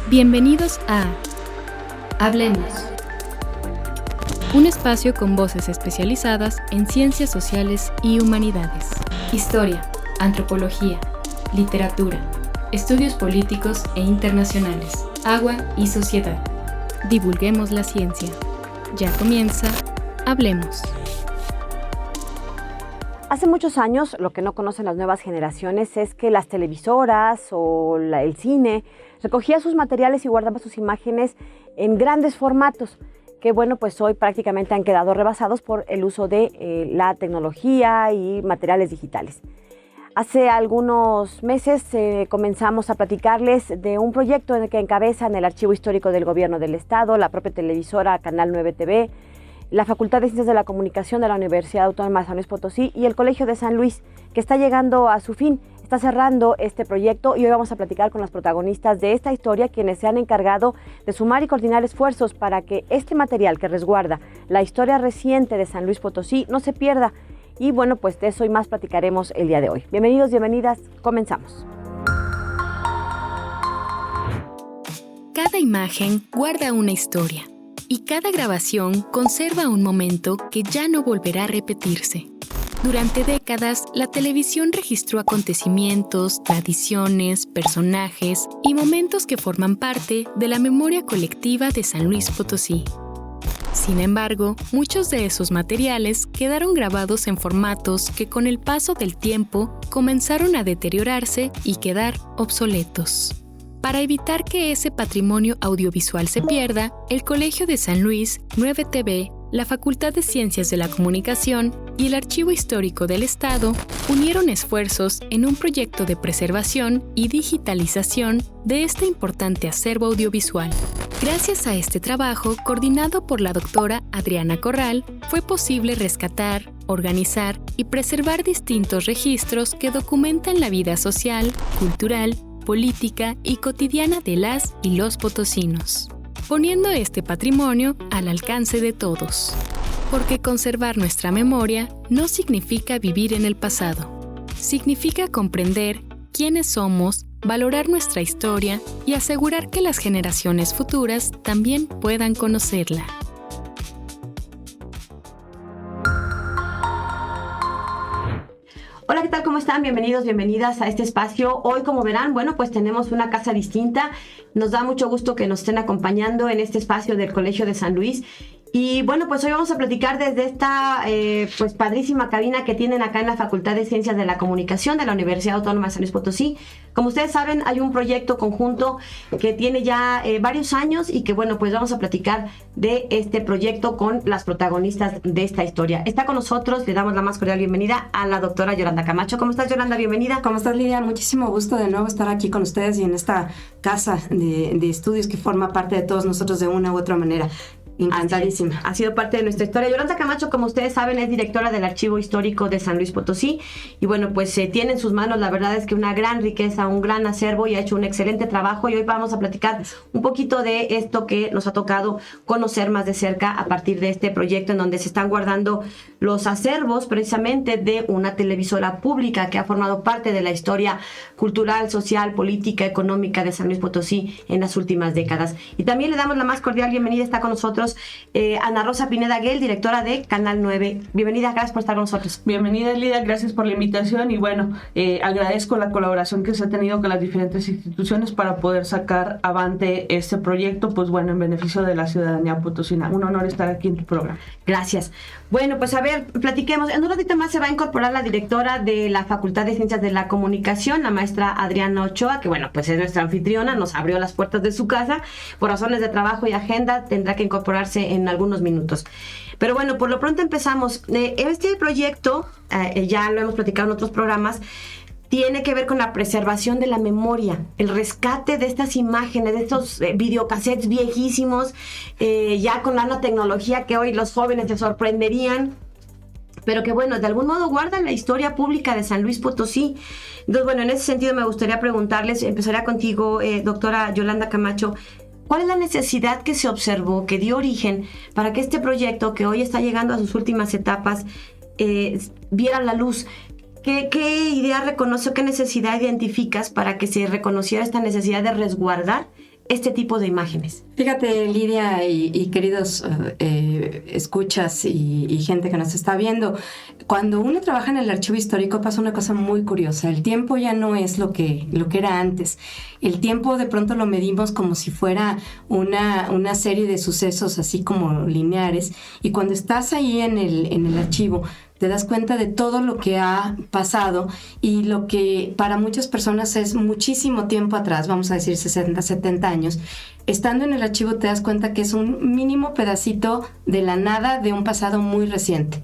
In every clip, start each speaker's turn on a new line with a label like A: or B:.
A: Bienvenidos a Hablemos, un espacio con voces especializadas en ciencias sociales y humanidades, historia, antropología, literatura, estudios políticos e internacionales, agua y sociedad. Divulguemos la ciencia. Ya comienza Hablemos.
B: Hace muchos años, lo que no conocen las nuevas generaciones es que las televisoras o el cine recogía sus materiales y guardaba sus imágenes en grandes formatos, que bueno, pues hoy prácticamente han quedado rebasados por el uso de la tecnología y materiales digitales. Hace algunos meses comenzamos a platicarles de un proyecto en el que encabezan el Archivo Histórico del Gobierno del Estado, la propia televisora Canal 9 TV, la Facultad de Ciencias de la Comunicación de la Universidad Autónoma de San Luis Potosí y el Colegio de San Luis, que está llegando a su fin, está cerrando este proyecto y hoy vamos a platicar con las protagonistas de esta historia, quienes se han encargado de sumar y coordinar esfuerzos para que este material que resguarda la historia reciente de San Luis Potosí no se pierda. Y bueno, pues de eso y más platicaremos el día de hoy. Bienvenidos, bienvenidas, comenzamos.
A: Cada imagen guarda una historia y cada grabación conserva un momento que ya no volverá a repetirse. Durante décadas, la televisión registró acontecimientos, tradiciones, personajes y momentos que forman parte de la memoria colectiva de San Luis Potosí. Sin embargo, muchos de esos materiales quedaron grabados en formatos que con el paso del tiempo comenzaron a deteriorarse y quedar obsoletos. Para evitar que ese patrimonio audiovisual se pierda, el Colegio de San Luis, 9 TV, la Facultad de Ciencias de la Comunicación y el Archivo Histórico del Estado unieron esfuerzos en un proyecto de preservación y digitalización de este importante acervo audiovisual. Gracias a este trabajo, coordinado por la doctora Adriana Corral, fue posible rescatar, organizar y preservar distintos registros que documentan la vida social, cultural, política y cotidiana de las y los potosinos, poniendo este patrimonio al alcance de todos. Porque conservar nuestra memoria no significa vivir en el pasado. Significa comprender quiénes somos, valorar nuestra historia y asegurar que las generaciones futuras también puedan conocerla.
B: Hola, ¿qué tal? ¿Cómo están? Bienvenidos, bienvenidas a este espacio. Hoy, como verán, bueno, pues tenemos una casa distinta. Nos da mucho gusto que nos estén acompañando en este espacio del Colegio de San Luis. Y bueno, pues hoy vamos a platicar desde esta pues padrísima cabina que tienen acá en la Facultad de Ciencias de la Comunicación de la Universidad Autónoma de San Luis Potosí. Como ustedes saben, hay un proyecto conjunto que tiene ya varios años y que bueno, pues vamos a platicar de este proyecto con las protagonistas de esta historia. Está con nosotros, le damos la más cordial bienvenida a la doctora Yolanda Camacho. ¿Cómo estás, Yolanda? Bienvenida.
C: ¿Cómo estás, Lidia? Muchísimo gusto de nuevo estar aquí con ustedes y en esta casa de estudios que forma parte de todos nosotros de una u otra manera. Encantadísima.
B: Ha sido parte de nuestra historia. Yolanda Camacho, como ustedes saben, es directora del Archivo Histórico de San Luis Potosí y bueno, pues tiene en sus manos, la verdad es que una gran riqueza, un gran acervo y ha hecho un excelente trabajo y hoy vamos a platicar un poquito de esto que nos ha tocado conocer más de cerca a partir de este proyecto en donde se están guardando los acervos precisamente de una televisora pública que ha formado parte de la historia cultural, social, política, económica de San Luis Potosí en las últimas décadas. Y también le damos la más cordial bienvenida, está con nosotros Ana Rosa Pineda Guel, directora de Canal 9. Bienvenida, gracias por estar con nosotros.
D: Bienvenida, Lidia, gracias por la invitación y bueno, agradezco la colaboración que se ha tenido con las diferentes instituciones para poder sacar avante este proyecto, pues bueno, en beneficio de la ciudadanía potosina. Un honor estar aquí en tu programa.
B: Gracias. Bueno, pues a ver, platiquemos. En un ratito más se va a incorporar la directora de la Facultad de Ciencias de la Comunicación, la maestra Adriana Ochoa, que bueno, pues es nuestra anfitriona, nos abrió las puertas de su casa. Por razones de trabajo y agenda tendrá que incorporarse en algunos minutos. Pero bueno, por lo pronto empezamos. Este proyecto, ya lo hemos platicado en otros programas, tiene que ver con la preservación de la memoria, el rescate de estas imágenes, de estos videocassettes viejísimos, ya con la tecnología que hoy los jóvenes se sorprenderían, pero que bueno, de algún modo guardan la historia pública de San Luis Potosí. Entonces bueno, en ese sentido me gustaría preguntarles, empezaría contigo, doctora Yolanda Camacho,
E: ¿Cuál es la necesidad que se observó, que dio origen para que este proyecto, que hoy está llegando a sus últimas etapas, viera la luz? ¿Qué idea reconoce o qué necesidad identificas para que se reconociera esta necesidad de resguardar este tipo de imágenes?
C: Fíjate, Lidia y queridos escuchas y gente que nos está viendo, cuando uno trabaja en el archivo histórico pasa una cosa muy curiosa. El tiempo ya no es lo que era antes. El tiempo de pronto lo medimos como si fuera una serie de sucesos así como lineares, y cuando estás ahí en el archivo te das cuenta de todo lo que ha pasado y lo que para muchas personas es muchísimo tiempo atrás, vamos a decir 60, 70 años. Estando en el archivo te das cuenta que es un mínimo pedacito de la nada de un pasado muy reciente.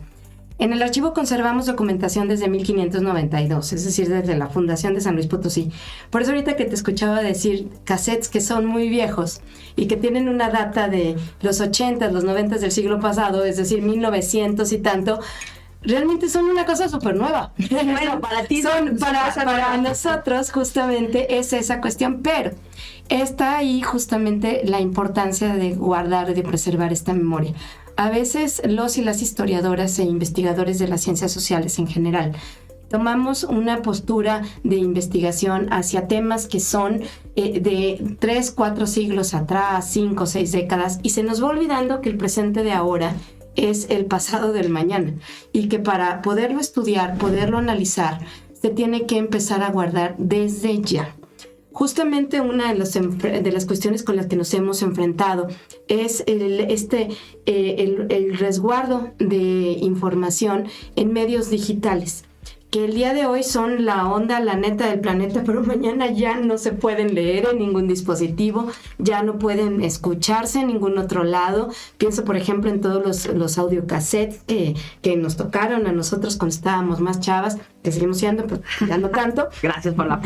C: En el archivo conservamos documentación desde 1592, es decir, desde la fundación de San Luis Potosí. Por eso ahorita que te escuchaba decir cassettes que son muy viejos y que tienen una data de los 80, los 90 del siglo pasado, es decir, 1900 y tanto, realmente son una cosa súper nueva.
E: Bueno, para ti
C: para nosotros justamente es esa cuestión, pero está ahí justamente la importancia de guardar, de preservar esta memoria. A veces los y las historiadoras e investigadores de las ciencias sociales en general tomamos una postura de investigación hacia temas que son de 3, 4 siglos atrás, 5, 6 décadas, y se nos va olvidando que el presente de ahora es el pasado del mañana, y que para poderlo estudiar, poderlo analizar, se tiene que empezar a guardar desde ya. Justamente una de las cuestiones con las que nos hemos enfrentado es el resguardo de información en medios digitales, que el día de hoy son la onda, la neta del planeta, pero mañana ya no se pueden leer en ningún dispositivo, ya no pueden escucharse en ningún otro lado. Pienso, por ejemplo, en todos los audiocassettes que nos tocaron a nosotros cuando estábamos más chavas, que seguimos siendo, pero ya no tanto.
E: Gracias por la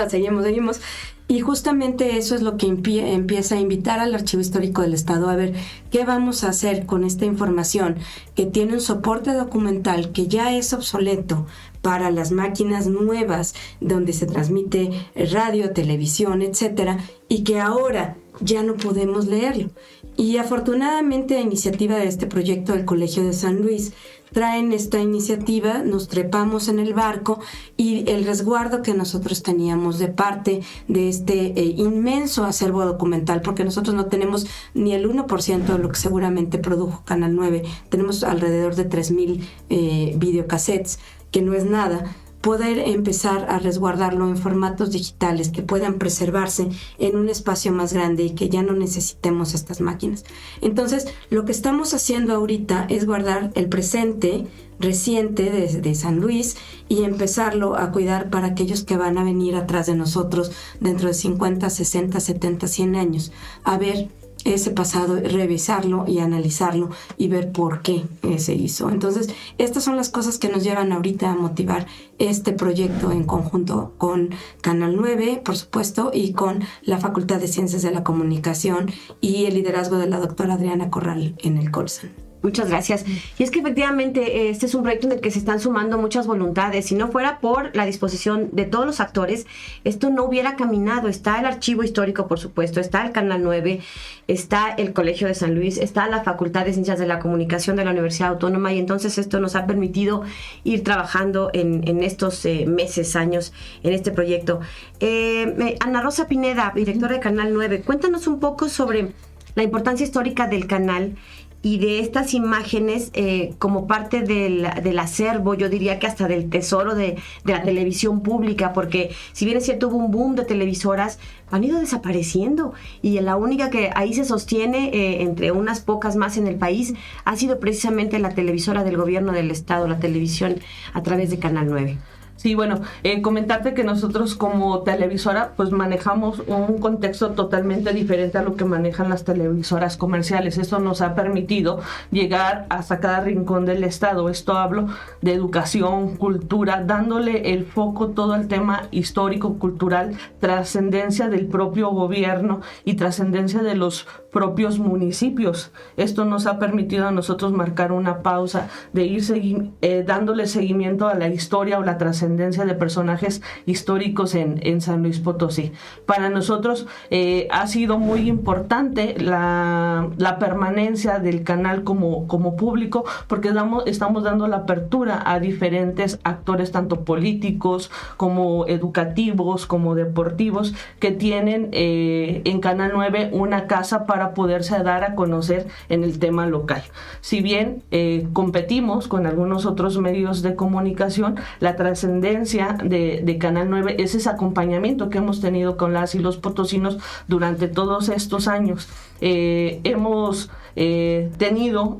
C: seguimos. Y justamente eso es lo que empieza a invitar al Archivo Histórico del Estado a ver qué vamos a hacer con esta información que tiene un soporte documental que ya es obsoleto para las máquinas nuevas donde se transmite radio, televisión, etcétera, y que ahora ya no podemos leerlo. Y afortunadamente, a iniciativa de este proyecto del Colegio de San Luis, traen esta iniciativa, nos trepamos en el barco, y el resguardo que nosotros teníamos de parte de este inmenso acervo documental, porque nosotros no tenemos ni el 1% de lo que seguramente produjo Canal 9, tenemos alrededor de 3,000 videocassettes, que no es nada, poder empezar a resguardarlo en formatos digitales que puedan preservarse en un espacio más grande y que ya no necesitemos estas máquinas. Entonces, lo que estamos haciendo ahorita es guardar el presente reciente de San Luis y empezarlo a cuidar para aquellos que van a venir atrás de nosotros dentro de 50, 60, 70, 100 años, a ver ese pasado, revisarlo y analizarlo y ver por qué se hizo. Entonces, estas son las cosas que nos llevan ahorita a motivar este proyecto en conjunto con Canal 9, por supuesto, y con la Facultad de Ciencias de la Comunicación y el liderazgo de la doctora Adriana Corral en el Colsan.
E: Muchas gracias. Y es que efectivamente este es un proyecto en el que se están sumando muchas voluntades. Si no fuera por la disposición de todos los actores, esto no hubiera caminado. Está el Archivo Histórico, por supuesto, está el Canal 9, está el Colegio de San Luis, está la Facultad de Ciencias de la Comunicación de la Universidad Autónoma, y entonces esto nos ha permitido ir trabajando en estos meses, años, en este proyecto. Ana Rosa Pineda, directora de Canal 9, cuéntanos un poco sobre la importancia histórica del canal y de estas imágenes como parte del acervo, yo diría que hasta del tesoro de la televisión pública, porque si bien es cierto hubo un boom de televisoras, han ido desapareciendo, y la única que ahí se sostiene entre unas pocas más en el país ha sido precisamente la televisora del gobierno del estado, la televisión a través de Canal 9.
D: Sí, bueno, comentarte que nosotros como televisora pues manejamos un contexto totalmente diferente a lo que manejan las televisoras comerciales. Esto nos ha permitido llegar hasta cada rincón del estado. Esto hablo de educación, cultura, dándole el foco todo el tema histórico, cultural, trascendencia del propio gobierno y trascendencia de los propios municipios. Esto nos ha permitido a nosotros marcar una pausa de ir dándole seguimiento a la historia o la trascendencia trascendencia de personajes históricos en San Luis Potosí. Para nosotros ha sido muy importante la permanencia del canal como público, porque estamos dando la apertura a diferentes actores, tanto políticos como educativos, como deportivos, que tienen en Canal 9 una casa para poderse dar a conocer en el tema local. Si bien competimos con algunos otros medios de comunicación, la trascendencia de Canal 9 es ese acompañamiento que hemos tenido con las y los potosinos durante todos estos años. Hemos tenido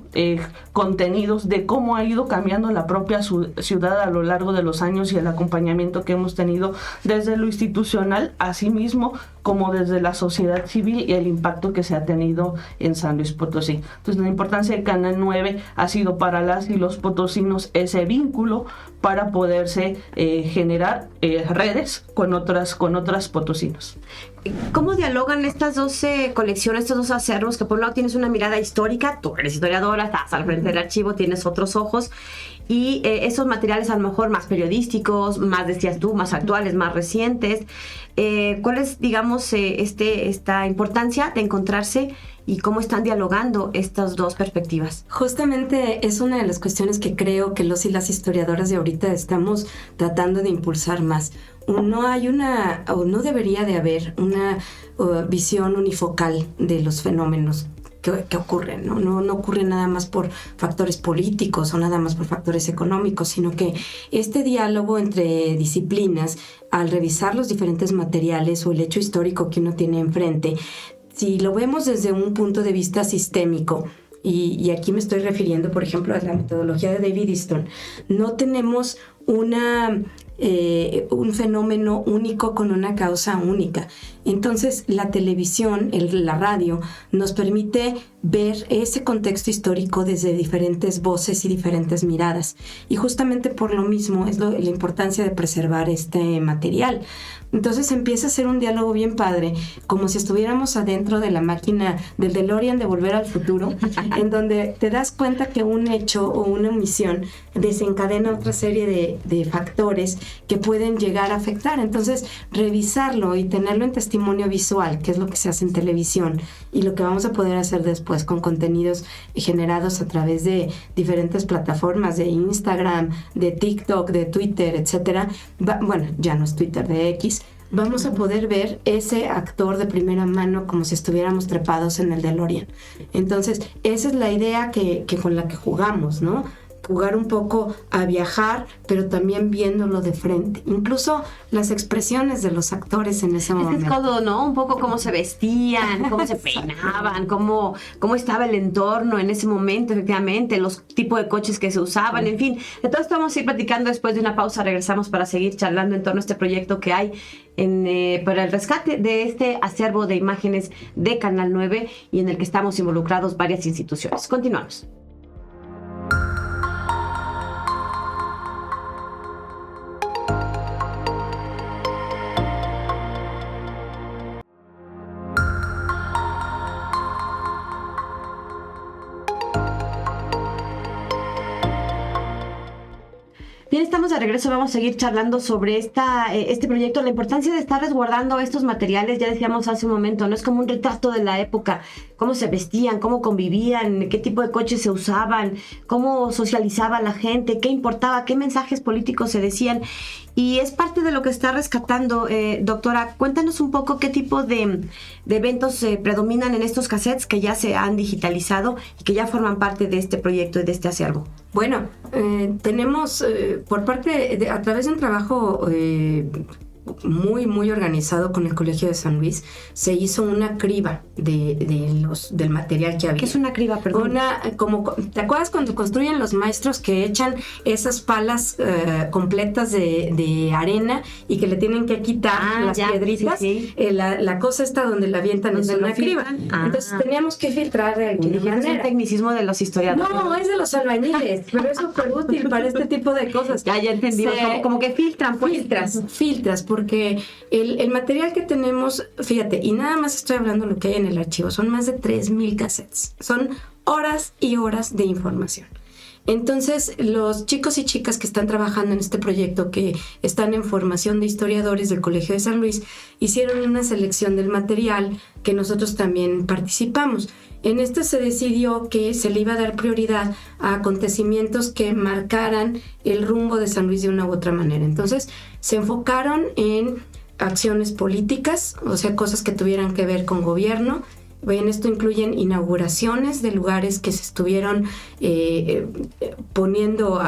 D: contenidos de cómo ha ido cambiando la propia ciudad a lo largo de los años y el acompañamiento que hemos tenido desde lo institucional, asimismo como desde la sociedad civil, y el impacto que se ha tenido en San Luis Potosí. Entonces, la importancia de Canal 9 ha sido para las y los potosinos ese vínculo para poderse generar redes con otras potosinos.
E: ¿Cómo dialogan estas 12 colecciones, estos 2 acervos? Que por un lado tienes una mirada histórica, tú eres historiadora, estás al frente del archivo, tienes otros ojos, y esos materiales a lo mejor más periodísticos, más, decías tú, más actuales, más recientes. ¿Cuál es, digamos, esta importancia de encontrarse y cómo están dialogando estas 2 perspectivas?
C: Justamente es una de las cuestiones que creo que los y las historiadoras de ahorita estamos tratando de impulsar más. No hay o no debería de haber una visión unifocal de los fenómenos que ocurren, ¿no? No ocurre nada más por factores políticos o nada más por factores económicos, sino que este diálogo entre disciplinas, al revisar los diferentes materiales o el hecho histórico que uno tiene enfrente, si lo vemos desde un punto de vista sistémico, y aquí me estoy refiriendo, por ejemplo, a la metodología de David Easton, no tenemos un fenómeno único con una causa única. Entonces, la televisión, la radio, nos permite ver ese contexto histórico desde diferentes voces y diferentes miradas. Y justamente por lo mismo es la importancia de preservar este material. Entonces empieza a ser un diálogo bien padre, como si estuviéramos adentro de la máquina del DeLorean de Volver al Futuro, en donde te das cuenta que un hecho o una omisión desencadena otra serie de factores que pueden llegar a afectar. Entonces, revisarlo y tenerlo en testimonio visual, que es lo que se hace en televisión, y lo que vamos a poder hacer después con contenidos generados a través de diferentes plataformas, de Instagram, de TikTok, de Twitter, etcétera. Bueno, ya no es Twitter, de X. Vamos a poder ver ese actor de primera mano como si estuviéramos trepados en el DeLorean. Entonces, esa es la idea que con la que jugamos, ¿no? Jugar un poco a viajar, pero también viéndolo de frente. Incluso las expresiones de los actores en ese momento.
E: Es todo, ¿no? Un poco cómo se vestían, cómo se peinaban, cómo estaba el entorno en ese momento, efectivamente, los tipos de coches que se usaban, en fin. De todo esto vamos a ir platicando después de una pausa. Regresamos para seguir charlando en torno a este proyecto que hay para el rescate de este acervo de imágenes de Canal 9 y en el que estamos involucrados varias instituciones. Continuamos. Bien, estamos de regreso, vamos a seguir charlando sobre este proyecto, la importancia de estar resguardando estos materiales. Ya decíamos hace un momento, no es como un retrato de la época, cómo se vestían, cómo convivían, qué tipo de coches se usaban, cómo socializaba la gente, qué importaba, qué mensajes políticos se decían. Y es parte de lo que está rescatando. Doctora, cuéntanos un poco qué tipo de eventos predominan en estos cassettes que ya se han digitalizado y que ya forman parte de este proyecto y de este acervo.
C: Bueno, tenemos por parte a través de un trabajo muy, muy organizado con el Colegio de San Luis, se hizo una criba del material que había.
E: ¿Qué es una criba, perdón?
C: ¿Te acuerdas cuando construyen los maestros que echan esas palas completas de arena y que le tienen que quitar las piedritas? Sí. La cosa está donde la avientan es una criba. Entonces teníamos que filtrar de alguna manera.
E: Es un tecnicismo de los historiadores.
C: No, es de los albañiles, pero es súper útil para este tipo de cosas.
E: Ya entendí. Como que filtran, pues.
C: Filtras, porque el material que tenemos, fíjate, y nada más estoy hablando de lo que hay en el archivo, son más de 3,000 cassettes. Son horas y horas de información. Entonces, los chicos y chicas que están trabajando en este proyecto, que están en formación de historiadores del Colegio de San Luis, hicieron una selección del material que nosotros también participamos. En esto se decidió que se le iba a dar prioridad a acontecimientos que marcaran el rumbo de San Luis de una u otra manera. Entonces, se enfocaron en acciones políticas, o sea, cosas que tuvieran que ver con gobierno. En esto incluyen inauguraciones de lugares que se estuvieron poniendo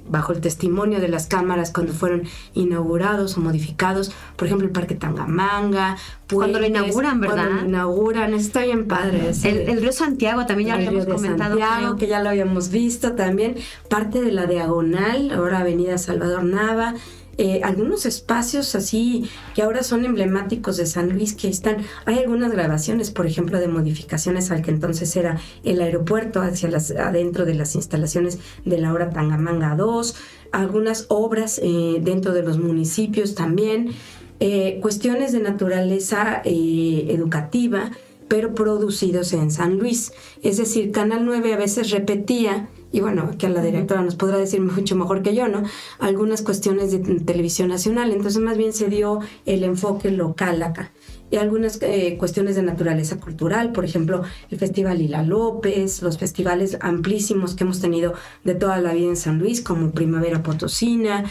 C: bajo el testimonio de las cámaras cuando fueron inaugurados o modificados. Por ejemplo, el Parque Tangamanga.
E: Cuando lo inauguran, ¿verdad?
C: Cuando lo inauguran, está bien padre.
E: El río Santiago también ya lo habíamos comentado.
C: Santiago, que ya lo habíamos visto también. Parte de la Diagonal, ahora Avenida Salvador Nava. Algunos espacios así que ahora son emblemáticos de San Luis que están. Hay algunas grabaciones, por ejemplo, de modificaciones al que entonces era el aeropuerto adentro de las instalaciones de la ahora Tangamanga 2, algunas obras dentro de los municipios también, cuestiones de naturaleza educativa, pero producidos en San Luis. Es decir, Canal 9 a veces repetía, y bueno, que la directora nos podrá decir mucho mejor que yo, ¿no?, algunas cuestiones de televisión nacional. Entonces más bien se dio el enfoque local acá. Y algunas cuestiones de naturaleza cultural, por ejemplo, el Festival Lila López, los festivales amplísimos que hemos tenido de toda la vida en San Luis, como Primavera Potosina,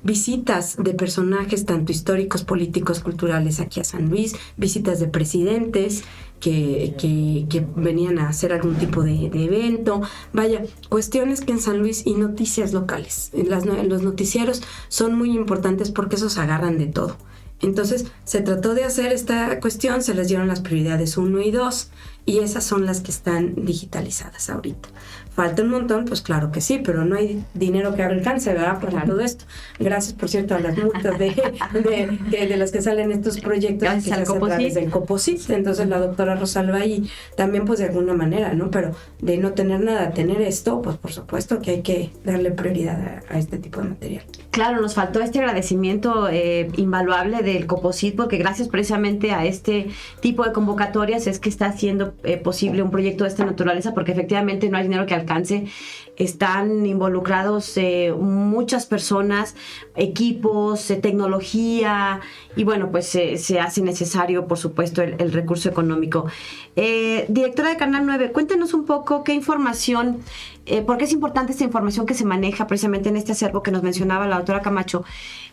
C: visitas de personajes tanto históricos, políticos, culturales aquí a San Luis, visitas de presidentes que venían a hacer algún tipo de evento. Vaya, cuestiones que en San Luis, y noticias locales. Los noticieros son muy importantes porque esos agarran de todo. Entonces se trató de hacer esta cuestión, se les dieron las prioridades 1 y 2 y esas son las que están digitalizadas ahorita. ¿Falta un montón? Pues claro que sí, pero no hay dinero que alcance, ¿verdad? Para todo esto. Gracias, por cierto, a las multas de las que salen estos proyectos.
E: Gracias
C: que se hace a través del Coposit. Entonces la doctora Rosalba ahí también, pues de alguna manera, ¿no? Pero de no tener nada, tener esto, pues por supuesto que hay que darle prioridad a este tipo de material.
E: Claro, nos faltó este agradecimiento invaluable del Coposit, porque gracias precisamente a este tipo de convocatorias es que está haciendo posible un proyecto de esta naturaleza, porque efectivamente no hay dinero que alcance. Están involucrados muchas personas, equipos, tecnología, y bueno, pues se hace necesario, por supuesto, el recurso económico. Directora de Canal 9, cuéntenos un poco qué información, por qué es importante esta información que se maneja precisamente en este acervo que nos mencionaba la doctora Camacho,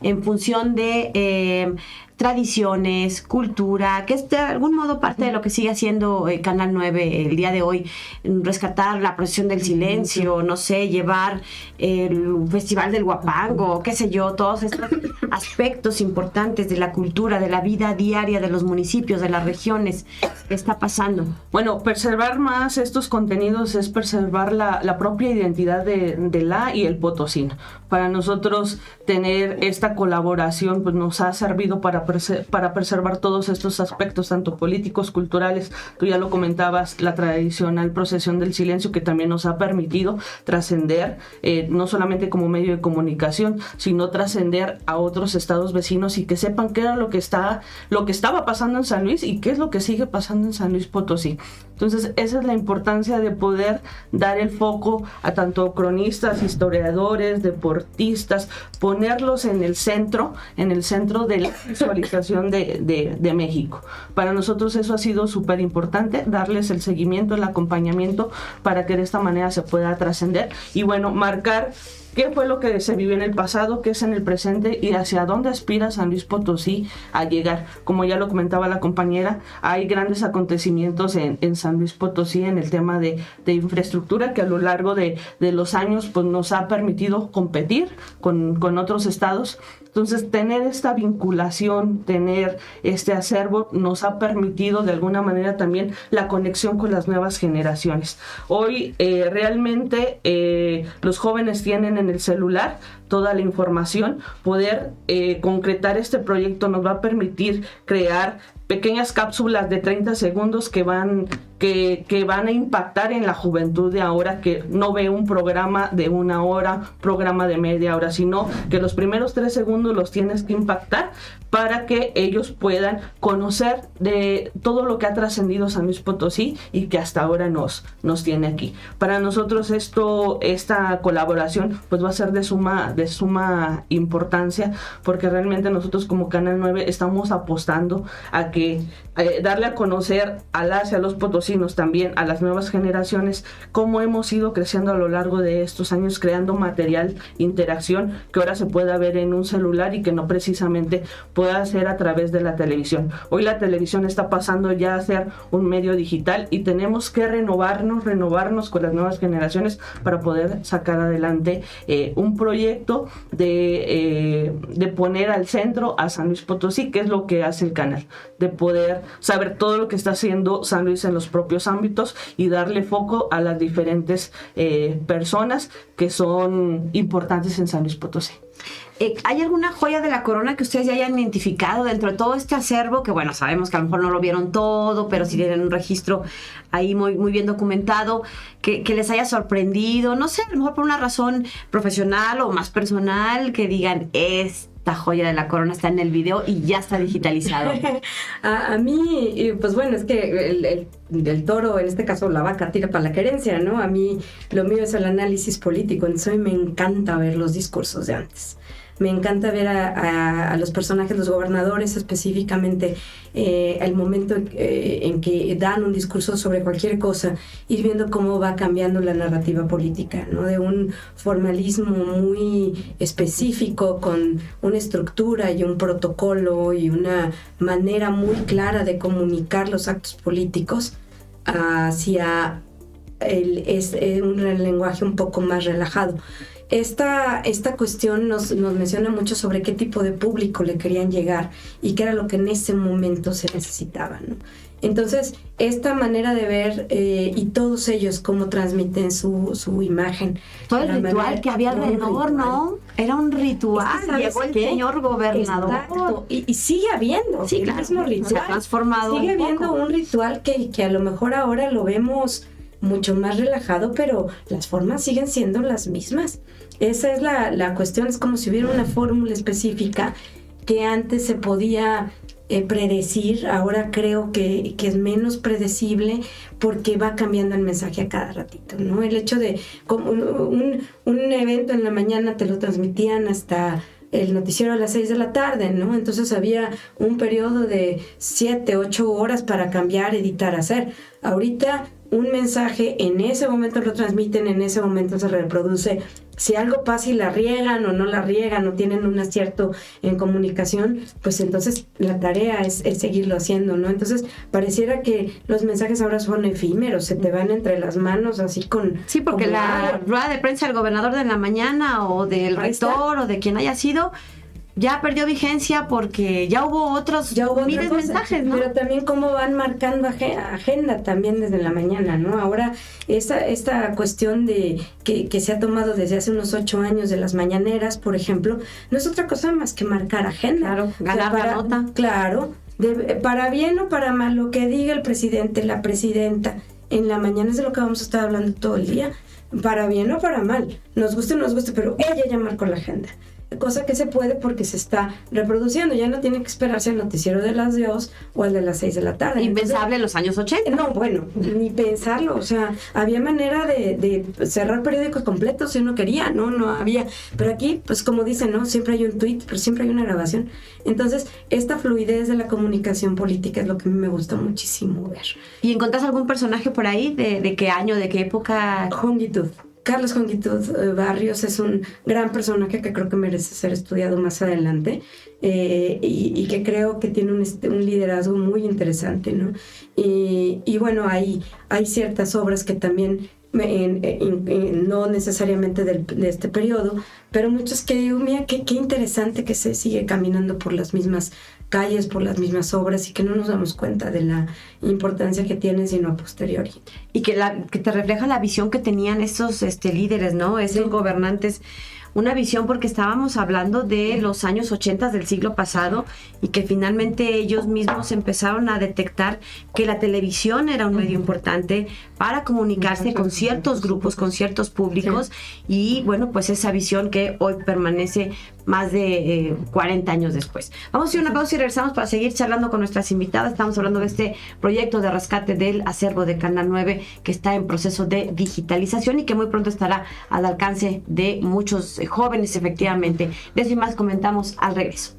E: en función de tradiciones, cultura, que es de algún modo parte de lo que sigue haciendo Canal 9 el día de hoy, rescatar la procesión del silencio, no sé, llevar el Festival del Huapango, qué sé yo, todos estos aspectos importantes de la cultura, de la vida diaria de los municipios, de las regiones, ¿qué está pasando?
D: Bueno, preservar más estos contenidos es preservar la propia identidad de la y el potosino. Para nosotros tener esta colaboración pues nos ha servido para preservar todos estos aspectos, tanto políticos, culturales. Tú ya lo comentabas, la tradicional procesión del silencio, que también nos ha permitido trascender, no solamente como medio de comunicación, sino trascender a otros estados vecinos y que sepan qué era lo que estaba pasando en San Luis y qué es lo que sigue pasando en San Luis Potosí. Entonces, esa es la importancia de poder dar el foco a tanto cronistas, historiadores, deportistas, ponerlos en el centro de la visualización de México. Para nosotros eso ha sido súper importante, darles el seguimiento, el acompañamiento para que de esta manera se pueda trascender y bueno, marcar qué fue lo que se vivió en el pasado, qué es en el presente y hacia dónde aspira San Luis Potosí a llegar. Como ya lo comentaba la compañera, hay grandes acontecimientos en San Luis Potosí en el tema de infraestructura que a lo largo de los años pues, nos ha permitido competir con otros estados. Entonces, tener esta vinculación, tener este acervo, nos ha permitido de alguna manera también la conexión con las nuevas generaciones. Hoy realmente los jóvenes tienen en el celular toda la información. Poder concretar este proyecto nos va a permitir crear pequeñas cápsulas de 30 segundos que van a impactar en la juventud de ahora, que no ve un programa de 1 hora, programa de media hora, sino que los primeros 3 segundos mundo los tienes que impactar para que ellos puedan conocer de todo lo que ha trascendido San Luis Potosí y que hasta ahora nos tiene aquí. Para nosotros esta colaboración pues va a ser de suma importancia, porque realmente nosotros como Canal 9 estamos apostando a que darle a conocer a las y a los potosinos, también a las nuevas generaciones, cómo hemos ido creciendo a lo largo de estos años, creando material, interacción, que ahora se pueda ver en un celular y que no precisamente pueda ser a través de la televisión. Hoy la televisión está pasando ya a ser un medio digital y tenemos que renovarnos con las nuevas generaciones para poder sacar adelante un proyecto de poner al centro a San Luis Potosí, que es lo que hace el canal, de poder saber todo lo que está haciendo San Luis en los propios ámbitos y darle foco a las diferentes personas que son importantes en San Luis Potosí.
E: ¿Hay alguna joya de la corona que ustedes ya hayan identificado dentro de todo este acervo? Que bueno, sabemos que a lo mejor no lo vieron todo, pero sí tienen un registro ahí muy, muy bien documentado, que les haya sorprendido, no sé, a lo mejor por una razón profesional o más personal, que digan, esta joya de la corona está en el video y ya está digitalizado.
C: A mí, pues bueno, es que el toro, en este caso la vaca, tira para la querencia, ¿no? A mí lo mío es el análisis político, entonces a mí me encanta ver los discursos de antes. Me encanta ver a los personajes, los gobernadores específicamente, el momento en que dan un discurso sobre cualquier cosa, ir viendo cómo va cambiando la narrativa política, ¿no? De un formalismo muy específico, con una estructura y un protocolo y una manera muy clara de comunicar los actos políticos, hacia un lenguaje un poco más relajado. Esta cuestión nos menciona mucho sobre qué tipo de público le querían llegar y qué era lo que en ese momento se necesitaba, ¿no? Entonces, esta manera de ver y todos ellos cómo transmiten su imagen.
E: Todo el ritual que había alrededor, ¿no? Era un ritual.
C: Es que,
E: llegó el señor gobernador.
C: Exacto. Y sigue habiendo.
E: Sí, claro,
C: mismo ritual.
E: se ha transformado.
C: Sigue habiendo un ritual que a lo mejor ahora lo vemos mucho más relajado, pero las formas siguen siendo las mismas. Esa es la cuestión, es como si hubiera una fórmula específica que antes se podía predecir, ahora creo que es menos predecible porque va cambiando el mensaje a cada ratito, ¿no? El hecho de como un evento en la mañana te lo transmitían hasta el noticiero a las 6 de la tarde, ¿no? Entonces había un periodo de 7, 8 horas para cambiar, editar, hacer. Ahorita un mensaje, en ese momento lo transmiten, en ese momento se reproduce. Si algo pasa y la riegan o no la riegan o tienen un acierto en comunicación, pues entonces la tarea es seguirlo haciendo, ¿no? Entonces pareciera que los mensajes ahora son efímeros, se te van entre las manos así con...
E: Sí, porque la rueda de prensa del gobernador de la mañana o del rector o de quien haya sido, ya perdió vigencia porque ya hubo miles de mensajes, ¿no?
C: Pero también cómo van marcando agenda también desde la mañana, ¿no? Ahora esta cuestión de que se ha tomado desde hace unos 8 años de las mañaneras, por ejemplo, no es otra cosa más que marcar agenda.
E: Claro, ganar la nota.
C: Claro, para bien o para mal, lo que diga el presidente, la presidenta, en la mañana es de lo que vamos a estar hablando todo el día, para bien o para mal, nos guste o no nos guste, pero ella ya marcó la agenda. Cosa que se puede porque se está reproduciendo, ya no tiene que esperarse el noticiero de las 2 o el de las 6 de la tarde.
E: Impensable en los años 80.
C: No, bueno, ni pensarlo, o sea, había manera de cerrar periódicos completos si uno quería, no había, pero aquí, pues como dicen, ¿no? Siempre hay un tweet, pero siempre hay una grabación. Entonces, esta fluidez de la comunicación política es lo que a mí me gusta muchísimo ver.
E: ¿Y encontrás algún personaje por ahí? ¿De qué año, de qué época?
C: Jongitud. Carlos Jongitud Barrios es un gran personaje que creo que merece ser estudiado más adelante y que creo que tiene un liderazgo muy interesante, ¿no? Y bueno, hay ciertas obras que también, no necesariamente de este periodo, pero muchos que digo, mira, qué interesante que se sigue caminando por las mismas calles, por las mismas obras y que no nos damos cuenta de la importancia que tienen sino a posteriori.
E: Y que te refleja la visión que tenían estos líderes, ¿no? Esos gobernantes. Una visión porque estábamos hablando de los años 80 del siglo pasado y que finalmente ellos mismos empezaron a detectar que la televisión era un medio importante para comunicarse con ciertos grupos, con ciertos públicos y bueno, pues esa visión que hoy permanece más de 40 años después. Vamos a hacer una pausa y regresamos para seguir charlando con nuestras invitadas. Estamos hablando de este proyecto de rescate del acervo de Canal 9 que está en proceso de digitalización y que muy pronto estará al alcance de muchos jóvenes, efectivamente. De eso y más comentamos al regreso.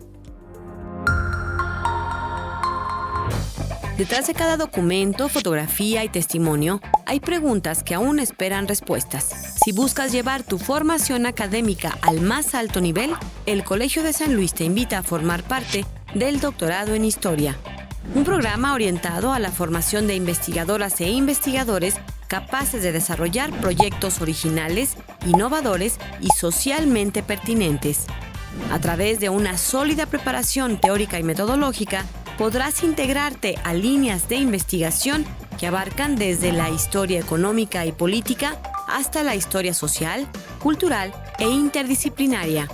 F: Detrás de cada documento, fotografía y testimonio, hay preguntas que aún esperan respuestas. Si buscas llevar tu formación académica al más alto nivel, el Colegio de San Luis te invita a formar parte del Doctorado en Historia, un programa orientado a la formación de investigadoras e investigadores capaces de desarrollar proyectos originales, innovadores y socialmente pertinentes. A través de una sólida preparación teórica y metodológica, podrás integrarte a líneas de investigación que abarcan desde la historia económica y política hasta la historia social, cultural e interdisciplinaria.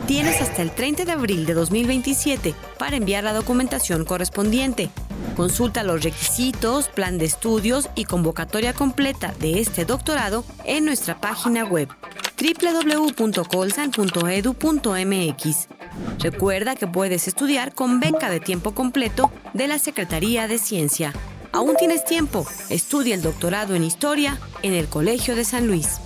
F: Tienes hasta el 30 de abril de 2027 para enviar la documentación correspondiente. Consulta los requisitos, plan de estudios y convocatoria completa de este doctorado en nuestra página web www.colsan.edu.mx. Recuerda que puedes estudiar con beca de tiempo completo de la Secretaría de Ciencia. Aún tienes tiempo. Estudia el doctorado en Historia en el Colegio de San Luis.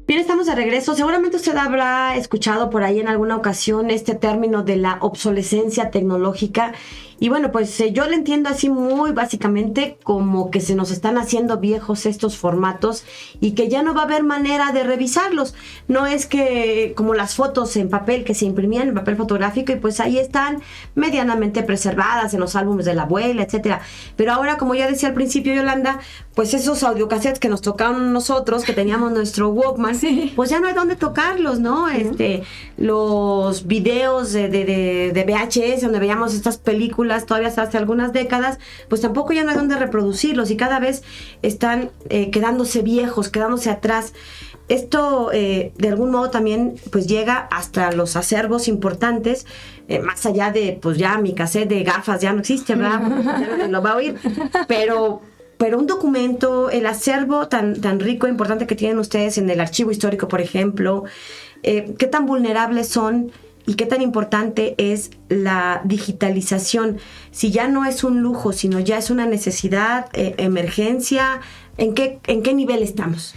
E: Bien, estamos de regreso. Seguramente usted habrá escuchado por ahí en alguna ocasión este término de la obsolescencia tecnológica. Y bueno, pues yo lo entiendo así muy básicamente como que se nos están haciendo viejos estos formatos y que ya no va a haber manera de revisarlos. No es que como las fotos en papel que se imprimían en papel fotográfico y pues ahí están medianamente preservadas en los álbumes de la abuela, etcétera. Pero ahora, como ya decía al principio Yolanda, pues esos audiocassettes que nos tocaron nosotros, que teníamos nuestro Walkman, sí, pues ya no hay dónde tocarlos, ¿no? Los videos de VHS donde veíamos estas películas todavía hace algunas décadas, pues tampoco ya no hay dónde reproducirlos y cada vez están quedándose viejos, quedándose atrás. Esto de algún modo también pues llega hasta los acervos importantes, más allá de pues ya mi cassette de gafas ya no existe, ¿verdad? Ya no lo va a oír, pero un documento, el acervo tan rico e importante que tienen ustedes en el archivo histórico, por ejemplo, ¿qué tan vulnerables son y qué tan importante es la digitalización? Si ya no es un lujo, sino ya es una necesidad, emergencia, ¿en qué nivel estamos?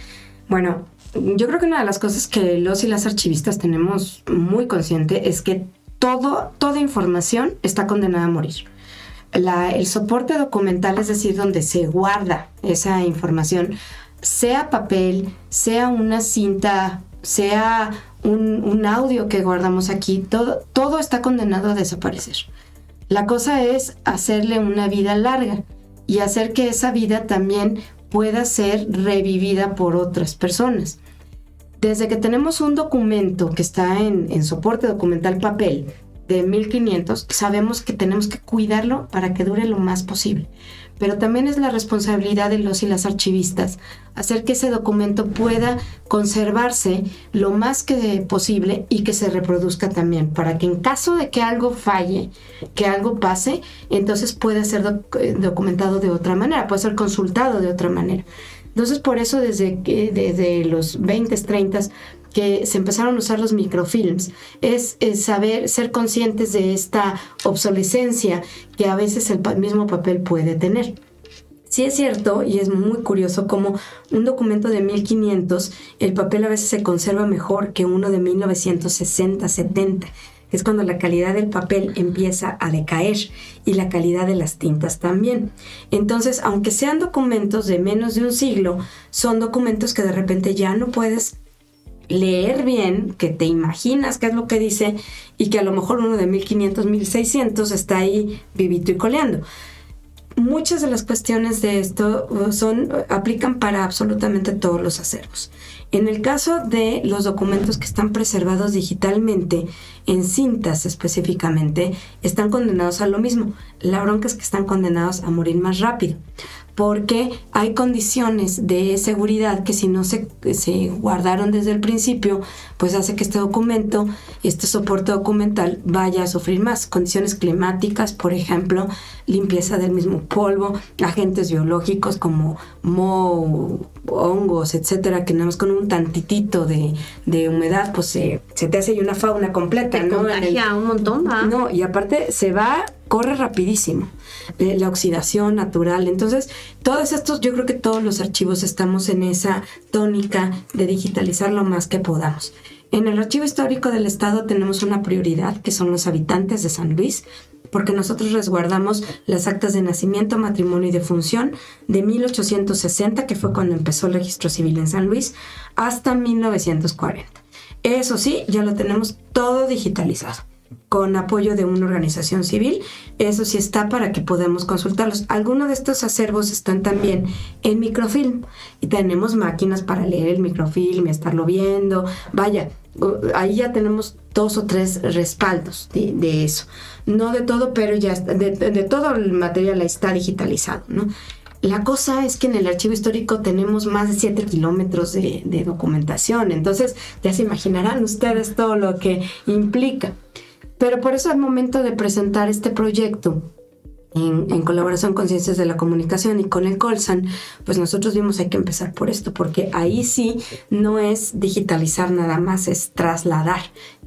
C: Bueno, yo creo que una de las cosas que los y las archivistas tenemos muy consciente es que toda información está condenada a morir. El soporte documental, es decir, donde se guarda esa información, sea papel, sea una cinta, sea un audio que guardamos aquí, todo está condenado a desaparecer. La cosa es hacerle una vida larga y hacer que esa vida también pueda ser revivida por otras personas. Desde que tenemos un documento que está en soporte documental papel de 1500, sabemos que tenemos que cuidarlo para que dure lo más posible. Pero también es la responsabilidad de los y las archivistas hacer que ese documento pueda conservarse lo más que posible y que se reproduzca también, para que en caso de que algo falle, que algo pase, entonces pueda ser documentado de otra manera, puede ser consultado de otra manera. Entonces, por eso desde los 20s, 30s, que se empezaron a usar los microfilms, es saber, ser conscientes de esta obsolescencia que a veces el mismo papel puede tener. Sí es cierto, y es muy curioso cómo un documento de 1500, el papel a veces se conserva mejor que uno de 1960, 70, que es cuando la calidad del papel empieza a decaer y la calidad de las tintas también. Entonces, aunque sean documentos de menos de un siglo, son documentos que de repente ya no puedes leer bien, que te imaginas qué es lo que dice y que a lo mejor uno de 1500, 1600 está ahí vivito y coleando. Muchas de las cuestiones de esto aplican para absolutamente todos los acervos. En el caso de los documentos que están preservados digitalmente, en cintas específicamente, están condenados a lo mismo. La bronca es que están condenados a morir más rápido, porque hay condiciones de seguridad que si no se guardaron desde el principio, pues hace que este documento, este soporte documental vaya a sufrir más. Condiciones climáticas, por ejemplo, limpieza del mismo polvo, agentes biológicos como moho, hongos, etcétera, que nada más con un tantitito de humedad, pues se te hace una fauna completa.
E: Te contagia un montón, ¿va?
C: No, y aparte corre rapidísimo, la oxidación natural. Entonces, todos estos, yo creo que todos los archivos estamos en esa tónica de digitalizar lo más que podamos. En el Archivo Histórico del Estado tenemos una prioridad, que son los habitantes de San Luis, porque nosotros resguardamos las actas de nacimiento, matrimonio y defunción de 1860, que fue cuando empezó el registro civil en San Luis, hasta 1940. Eso sí, ya lo tenemos todo digitalizado, con apoyo de una organización civil. Eso sí está para que podamos consultarlos. Algunos de estos acervos están también en microfilm y tenemos máquinas para leer el microfilm y estarlo viendo. Vaya, ahí ya tenemos 2 o 3 respaldos de eso. No de todo, pero ya de todo el material está digitalizado, ¿no? La cosa es que en el archivo histórico tenemos más de 7 kilómetros de documentación. Entonces, ya se imaginarán ustedes todo lo que implica. Pero por eso al momento de presentar este proyecto en colaboración con Ciencias de la Comunicación y con el Colsan, pues nosotros vimos hay que empezar por esto, porque ahí sí no es digitalizar nada más, es trasladar,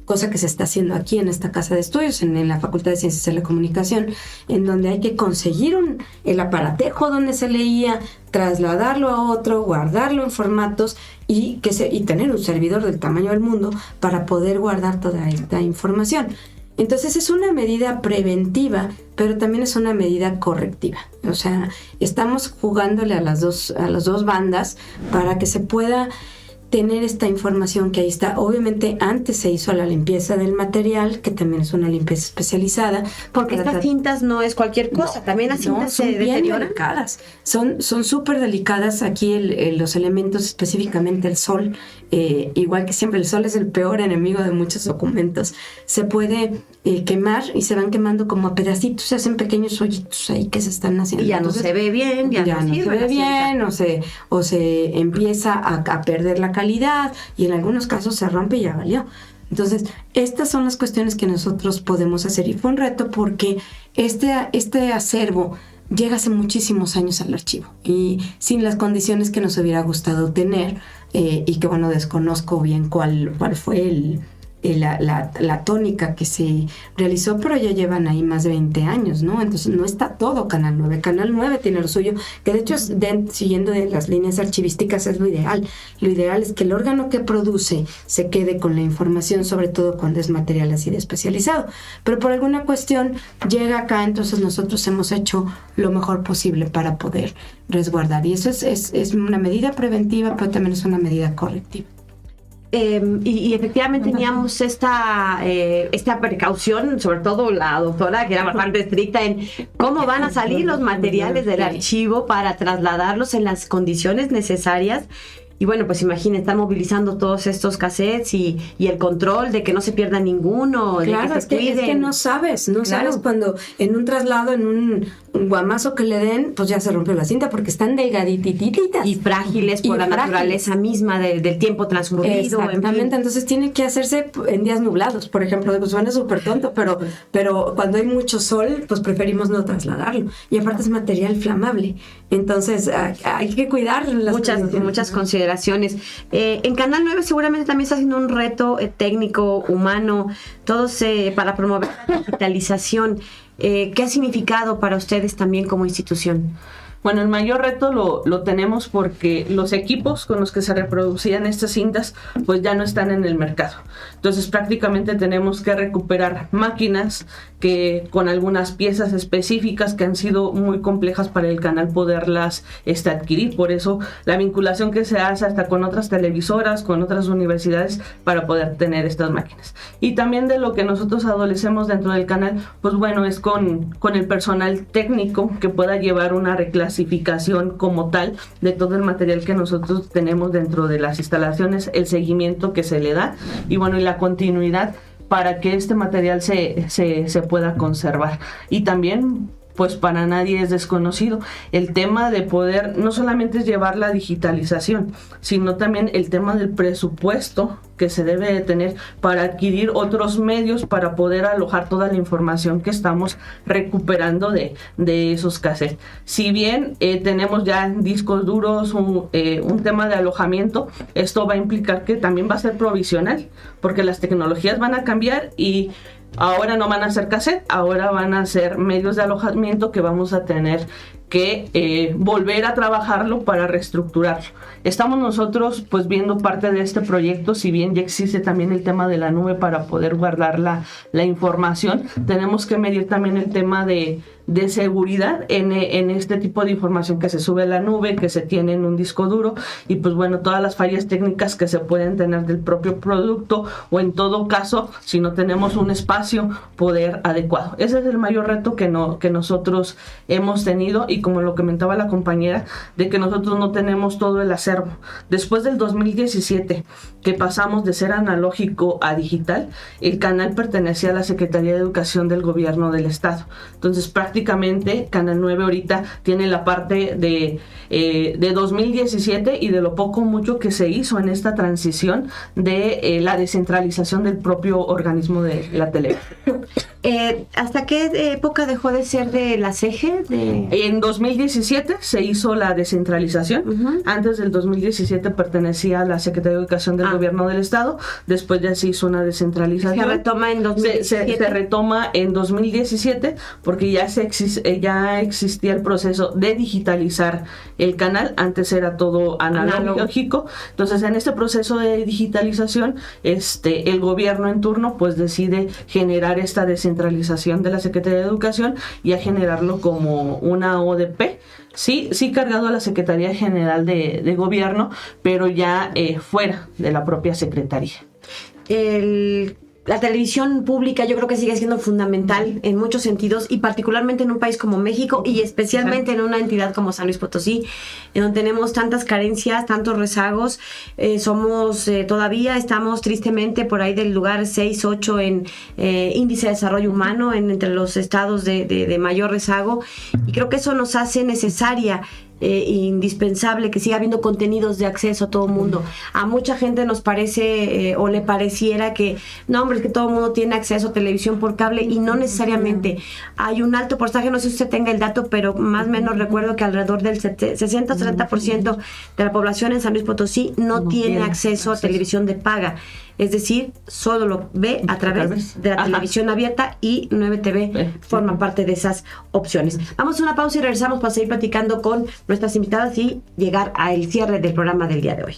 C: cosa que se está haciendo aquí en esta casa de estudios, en la Facultad de Ciencias de la Comunicación, en donde hay que conseguir el aparatejo donde se leía, trasladarlo a otro, guardarlo en formatos y tener un servidor del tamaño del mundo para poder guardar toda esta información. Entonces es una medida preventiva, pero también es una medida correctiva. O sea, estamos jugándole a las dos bandas para que se pueda tener esta información que ahí está. Obviamente antes se hizo la limpieza del material, que también es una limpieza especializada.
E: Porque estas cintas no es cualquier cosa, también las cintas se deterioran.
C: Delicadas. Son súper delicadas. Aquí los elementos, específicamente el sol, igual que siempre, el sol es el peor enemigo de muchos documentos. Se puede quemar y se van quemando como a pedacitos, se hacen pequeños hoyitos ahí que se están haciendo.
E: Y ya no se ve bien, ya no
C: se ve bien, o se empieza a perder la calidad y en algunos casos se rompe y ya valió. Entonces, estas son las cuestiones que nosotros podemos hacer y fue un reto porque este acervo llega hace muchísimos años al archivo y sin las condiciones que nos hubiera gustado tener y que bueno, desconozco bien cuál fue la tónica que se realizó, pero ya llevan ahí más de 20 años, ¿no? Entonces no está todo Canal 9. Canal 9 tiene lo suyo, que de hecho siguiendo de las líneas archivísticas es lo ideal. Lo ideal es que el órgano que produce se quede con la información, sobre todo cuando es material así de especializado. Pero por alguna cuestión llega acá, entonces nosotros hemos hecho lo mejor posible para poder resguardar. Y eso es una medida preventiva, pero también es una medida correctiva.
E: Y efectivamente teníamos esta precaución, sobre todo la doctora, que era bastante estricta en cómo van a salir los materiales del archivo para trasladarlos en las condiciones necesarias. Y bueno, pues imaginen, están movilizando todos estos cassettes y el control de que no se pierda ninguno.
C: Claro,
E: de que se cuiden.
C: Es que no sabes cuando en un traslado, en un guamazo que le den, pues ya se rompió la cinta porque están delgaditititas.
E: Y frágiles por la naturaleza misma del tiempo transcurrido.
C: Exactamente,
E: en fin.
C: Entonces tiene que hacerse en días nublados, por ejemplo. Pues suena súper tonto, pero cuando hay mucho sol, pues preferimos no trasladarlo. Y aparte es material flamable. Entonces hay que cuidar
E: muchas consideraciones. En Canal 9 seguramente también está haciendo un reto técnico, humano, todos para promover la digitalización. ¿Qué ha significado para ustedes también como institución?
D: Bueno, el mayor reto lo tenemos porque los equipos con los que se reproducían estas cintas pues ya no están en el mercado. Entonces prácticamente tenemos que recuperar máquinas que con algunas piezas específicas que han sido muy complejas para el canal poderlas adquirir. Por eso la vinculación que se hace hasta con otras televisoras, con otras universidades para poder tener estas máquinas. Y también de lo que nosotros adolecemos dentro del canal, pues bueno, es con el personal técnico que pueda llevar una reclasificación clasificación como tal de todo el material que nosotros tenemos dentro de las instalaciones, el seguimiento que se le da y bueno, y la continuidad para que este material se pueda conservar. Y también, pues para nadie es desconocido el tema de poder, no solamente es llevar la digitalización, sino también el tema del presupuesto que se debe de tener para adquirir otros medios para poder alojar toda la información que estamos recuperando de esos cassettes. Si bien tenemos ya discos duros, un tema de alojamiento, esto va a implicar que también va a ser provisional, porque las tecnologías van a cambiar y ahora no van a ser cassette, ahora van a ser medios de alojamiento que vamos a tener que volver a trabajarlo para reestructurarlo. Estamos nosotros pues viendo parte de este proyecto, si bien ya existe también el tema de la nube para poder guardar la información, tenemos que medir también el tema de seguridad en este tipo de información que se sube a la nube, que se tiene en un disco duro y pues bueno, todas las fallas técnicas que se pueden tener del propio producto o en todo caso, si no tenemos un espacio, poder adecuado. Ese es el mayor reto que nosotros hemos tenido y como lo comentaba la compañera, de que nosotros no tenemos todo el acervo. Después del 2017, que pasamos de ser analógico a digital, el canal pertenecía a la Secretaría de Educación del Gobierno del Estado. Entonces, prácticamente, Canal 9 ahorita tiene la parte de 2017 y de lo poco mucho que se hizo en esta transición de la descentralización del propio organismo de la televisión.
E: ¿Hasta qué época dejó de ser de la CEGE?
D: En 2017 se hizo la descentralización. Uh-huh. Antes del 2017 pertenecía a la Secretaría de Educación del Gobierno del Estado. Después ya se hizo una descentralización.
E: ¿Se retoma en 2017?
D: Se retoma en 2017 porque ya existía el proceso de digitalizar el canal. Antes era todo analógico. Entonces, en este proceso de digitalización, el gobierno en turno pues decide generar esta descentralización de la Secretaría de Educación y a generarlo como una ODP, sí cargado a la Secretaría General de Gobierno, pero ya fuera de la propia Secretaría.
E: La televisión pública yo creo que sigue siendo fundamental en muchos sentidos y particularmente en un país como México y especialmente en una entidad como San Luis Potosí, en donde tenemos tantas carencias, tantos rezagos. Todavía estamos tristemente por ahí del lugar 6, 8 en índice de desarrollo humano entre los estados de mayor rezago y creo que eso nos hace necesaria indispensable que siga habiendo contenidos de acceso a todo el mundo. A mucha gente nos parece o le pareciera que no, hombre, es que todo el mundo tiene acceso a televisión por cable y no necesariamente. Hay un alto porcentaje, no sé si usted tenga el dato, pero más o menos recuerdo que alrededor del 60 o 70% de la población en San Luis Potosí no tiene acceso a televisión de paga. Es decir, solo lo ve a través de la televisión abierta y 9TV forma parte de esas opciones. Vamos a una pausa y regresamos para seguir platicando con nuestras invitadas y llegar al cierre del programa del día de hoy.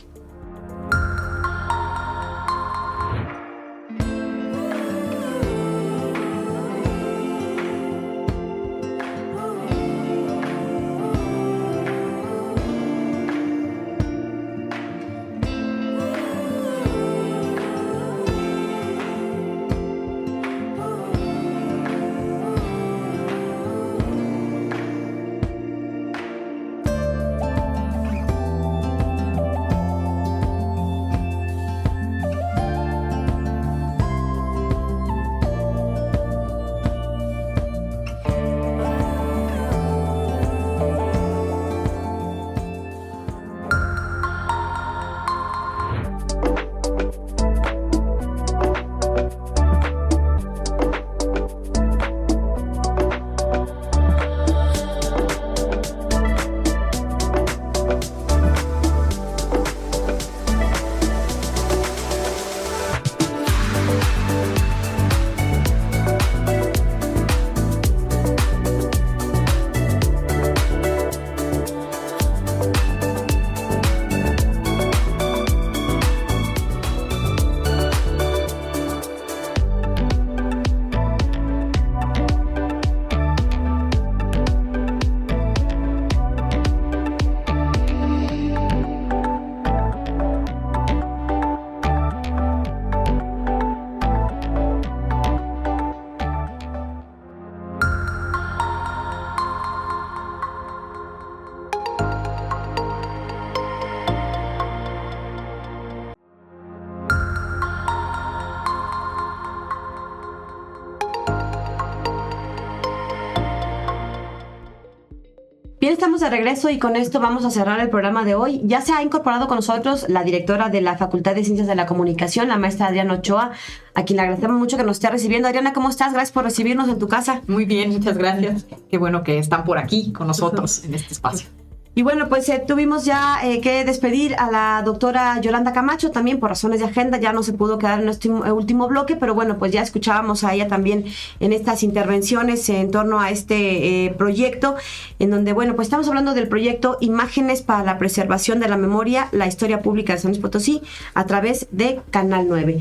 E: Bien, estamos de regreso y con esto vamos a cerrar el programa de hoy. Ya se ha incorporado con nosotros la directora de la Facultad de Ciencias de la Comunicación, la maestra Adriana Ochoa, a quien le agradecemos mucho que nos esté recibiendo. Adriana, ¿cómo estás? Gracias por recibirnos en tu casa.
G: Muy bien, muchas gracias. Qué bueno que están por aquí con nosotros en este espacio.
E: Y bueno, pues tuvimos ya que despedir a la doctora Yolanda Camacho, también por razones de agenda, ya no se pudo quedar en este último bloque, pero bueno, pues ya escuchábamos a ella también en estas intervenciones en torno a este proyecto, en donde, bueno, pues estamos hablando del proyecto Imágenes para la Preservación de la Memoria, la Historia Pública de San Luis Potosí, a través de Canal 9.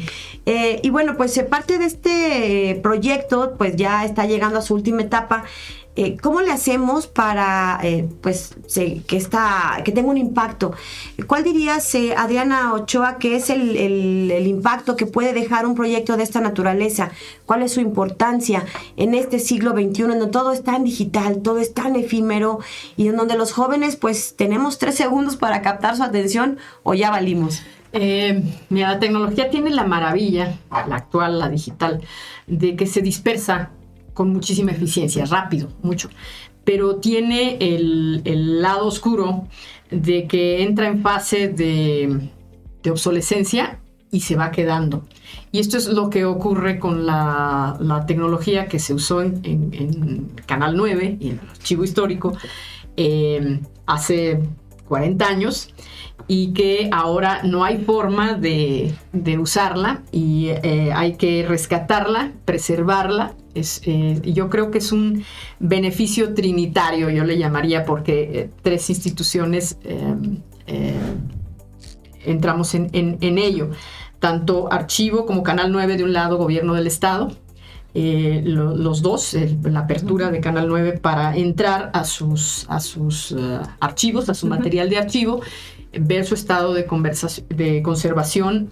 E: Y bueno, pues parte de este proyecto, pues ya está llegando a su última etapa. ¿Cómo le hacemos para que tenga un impacto? ¿Cuál dirías, Adriana Ochoa, que es el impacto que puede dejar un proyecto de esta naturaleza? ¿Cuál es su importancia en este siglo XXI, en donde todo es tan digital, todo es tan efímero y en donde los jóvenes pues tenemos 3 segundos para captar su atención o ya valimos?
G: Mira, la tecnología tiene la maravilla, la actual, la digital, de que se dispersa con muchísima eficiencia, rápido, mucho, pero tiene el lado oscuro de que entra en fase de obsolescencia y se va quedando. Y esto es lo que ocurre con la tecnología que se usó en Canal 9 y en el archivo histórico hace 40 años, y que ahora no hay forma de usarla y hay que rescatarla, preservarla. Yo creo que es un beneficio trinitario, yo le llamaría, porque 3 instituciones entramos en ello. Tanto archivo como Canal 9 de un lado, gobierno del estado, los dos, la apertura de Canal 9 para entrar a sus archivos, a su material de archivo, ver su estado de conservación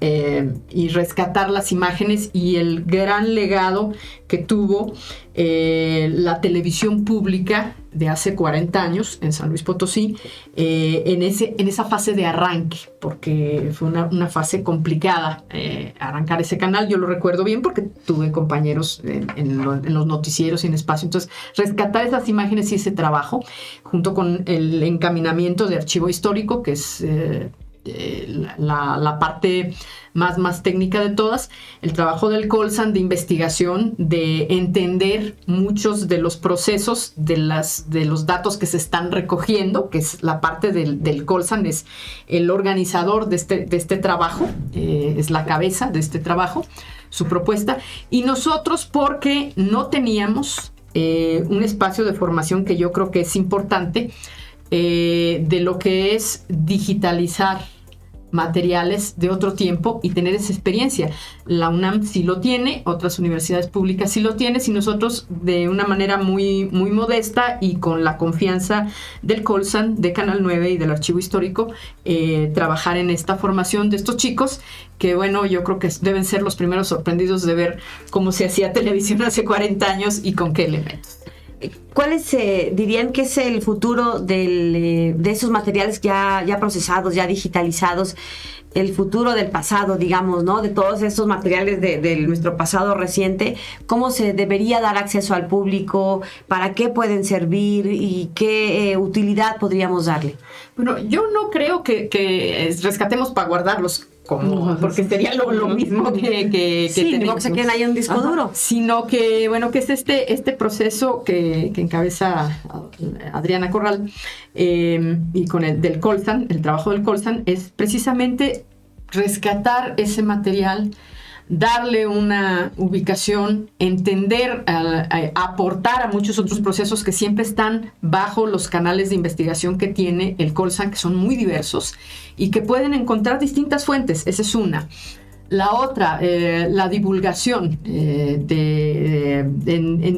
G: y rescatar las imágenes y el gran legado que tuvo la televisión pública de hace 40 años en San Luis Potosí, en esa fase de arranque, porque fue una fase complicada arrancar ese canal. Yo lo recuerdo bien porque tuve compañeros en los noticieros y en espacio. Entonces, rescatar esas imágenes y ese trabajo, junto con el encaminamiento de archivo histórico, que es la parte más técnica de todas, el trabajo del Colsan de investigación, de entender muchos de los procesos de los datos que se están recogiendo, que es la parte del Colsan, es el organizador de este trabajo, es la cabeza de este trabajo, su propuesta, y nosotros, porque no teníamos un espacio de formación que yo creo que es importante, de lo que es digitalizar materiales de otro tiempo y tener esa experiencia. La UNAM sí lo tiene, otras universidades públicas sí lo tienen, y nosotros de una manera muy, muy modesta y con la confianza del Colsan, de Canal 9 y del Archivo Histórico, trabajar en esta formación de estos chicos que, bueno, yo creo que deben ser los primeros sorprendidos de ver cómo se hacía televisión hace 40 años y con qué elementos.
E: ¿Cuáles dirían que es el futuro de esos materiales ya procesados, ya digitalizados? El futuro del pasado, digamos, ¿no? De todos estos materiales de nuestro pasado reciente. ¿Cómo se debería dar acceso al público? ¿Para qué pueden servir? ¿Y qué utilidad podríamos darle?
G: Bueno, yo no creo que rescatemos para guardarlos, porque sería lo mismo que
E: sí,
G: tenemos.
E: No que se queden ahí un disco duro.
G: Sino que, bueno, que es este proceso que encabeza Adriana Corral, y con el del Colsan, el trabajo del Colsan, es precisamente rescatar ese material, darle una ubicación, entender, aportar a muchos otros procesos que siempre están bajo los canales de investigación que tiene el Colsan, que son muy diversos y que pueden encontrar distintas fuentes. Esa es una. La otra, la divulgación en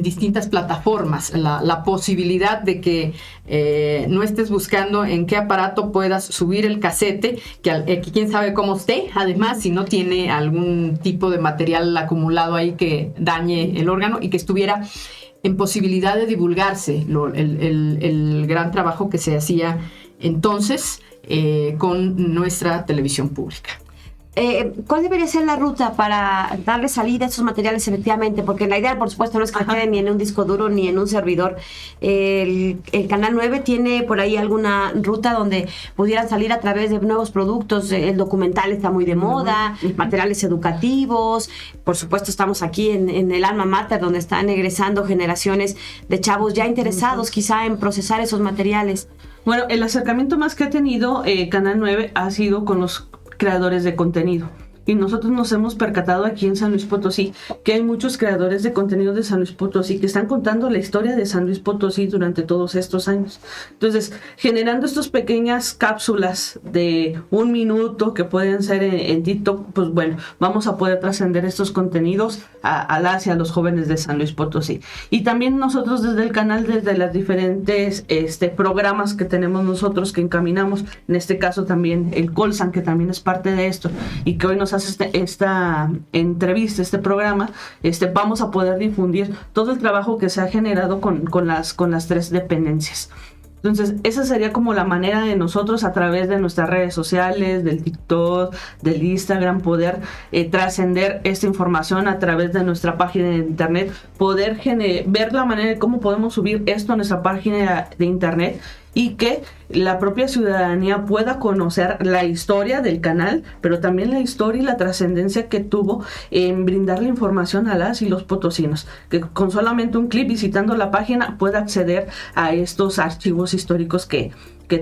G: distintas plataformas, la posibilidad de que no estés buscando en qué aparato puedas subir el casete, que quién sabe cómo esté, además, si no tiene algún tipo de material acumulado ahí que dañe el órgano, y que estuviera en posibilidad de divulgarse el gran trabajo que se hacía entonces con nuestra televisión pública.
E: ¿Cuál debería ser la ruta para darle salida a estos materiales efectivamente? Porque la idea, por supuesto, no es que queden ni en un disco duro ni en un servidor. El Canal 9 tiene por ahí alguna ruta donde pudieran salir a través de nuevos productos. El documental está muy de moda, materiales educativos. Por supuesto, estamos aquí en el alma mater, donde están egresando generaciones de chavos ya interesados quizá en procesar esos materiales.
D: Bueno, el acercamiento más que ha tenido Canal 9 ha sido con los creadores de contenido. Y nosotros nos hemos percatado aquí en San Luis Potosí que hay muchos creadores de contenido de San Luis Potosí que están contando la historia de San Luis Potosí durante todos estos años. Entonces, generando estas pequeñas cápsulas de 1 minuto que pueden ser en TikTok, pues bueno, vamos a poder trascender estos contenidos hacia los jóvenes de San Luis Potosí. Y también nosotros desde el canal, desde las diferentes programas que tenemos nosotros que encaminamos, en este caso también el Colsan, que también es parte de esto y que hoy nos hace esta entrevista, este programa, vamos a poder difundir todo el trabajo que se ha generado con las 3 dependencias. Entonces, esa sería como la manera de nosotros, a través de nuestras redes sociales, del TikTok, del Instagram, poder trascender esta información a través de nuestra página de internet, poder ver la manera de cómo podemos subir esto a nuestra página de internet y que la propia ciudadanía pueda conocer la historia del canal, pero también la historia y la trascendencia que tuvo en brindarle información a las y los potosinos, que con solamente un clic visitando la página pueda acceder a estos archivos históricos que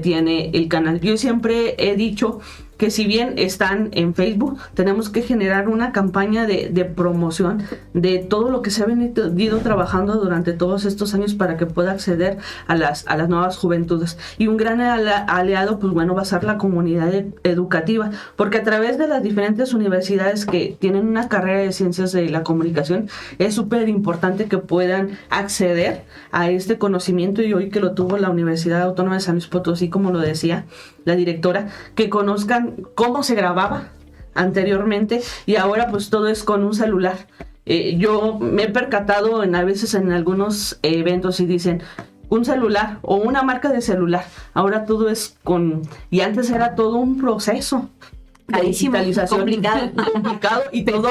D: tiene el canal. Yo siempre he dicho que si bien están en Facebook, tenemos que generar una campaña de promoción de todo lo que se ha venido trabajando durante todos estos años para que pueda acceder a las nuevas juventudes. Y un gran aliado, pues bueno, va a ser la comunidad educativa, porque a través de las diferentes universidades que tienen una carrera de ciencias de la comunicación, es súper importante que puedan acceder a este conocimiento, y hoy que lo tuvo la Universidad Autónoma de San Luis Potosí, como lo decía la directora, que conozcan cómo se grababa anteriormente y ahora pues todo es con un celular. Yo me he percatado a veces en algunos eventos y dicen un celular o una marca de celular. Ahora todo es y antes era todo un proceso.
E: Carísimo,
D: digitalización,
E: complicado
D: y todo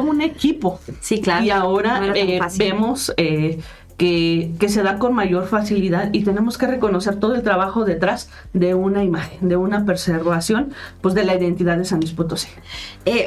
D: un equipo.
E: Sí, claro.
D: Y ahora vemos que se da con mayor facilidad, y tenemos que reconocer todo el trabajo detrás de una imagen, de una preservación pues de la identidad de San Luis Potosí.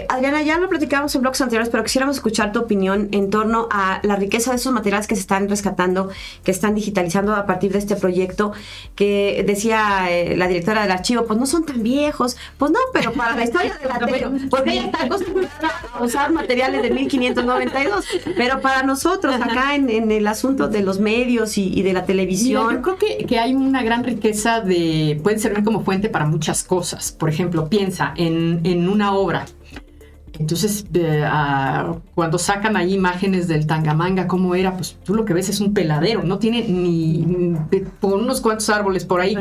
E: Adriana, ya lo platicábamos en blogs anteriores, pero quisiéramos escuchar tu opinión en torno a la riqueza de esos materiales que se están rescatando, que están digitalizando a partir de este proyecto, que decía la directora del archivo, pues no son tan viejos. Pues no, pero para la historia de la tele, porque ella está acostumbrada a usar materiales de 1592, pero para nosotros acá en el asunto de los medios y de la televisión.
G: Mira, yo creo que hay una gran riqueza puede servir como fuente para muchas cosas. Por ejemplo, piensa en una obra. Entonces, cuando sacan ahí imágenes del Tangamanga, ¿cómo era? Pues tú lo que ves es un peladero, no tiene ni por unos cuantos árboles por ahí.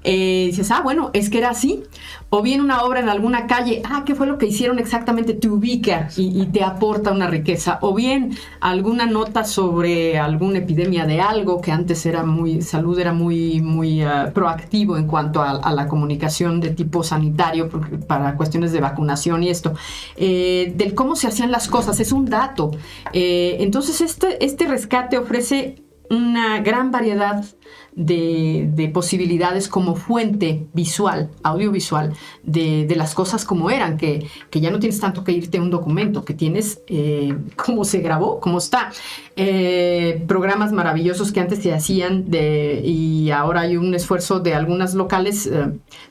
G: Dices, bueno, es que era así. O bien una obra en alguna calle, ¿qué fue lo que hicieron exactamente? Te ubica y te aporta una riqueza. O bien alguna nota sobre alguna epidemia de algo, que antes era muy proactivo en cuanto a la comunicación de tipo sanitario para cuestiones de vacunación y esto. Del cómo se hacían las cosas, es un dato. Entonces este rescate ofrece una gran variedad de posibilidades como fuente visual, audiovisual, de las cosas como eran, que ya no tienes tanto que irte a un documento, que tienes cómo se grabó, cómo está. Programas maravillosos que antes se hacían y ahora hay un esfuerzo de algunas locales,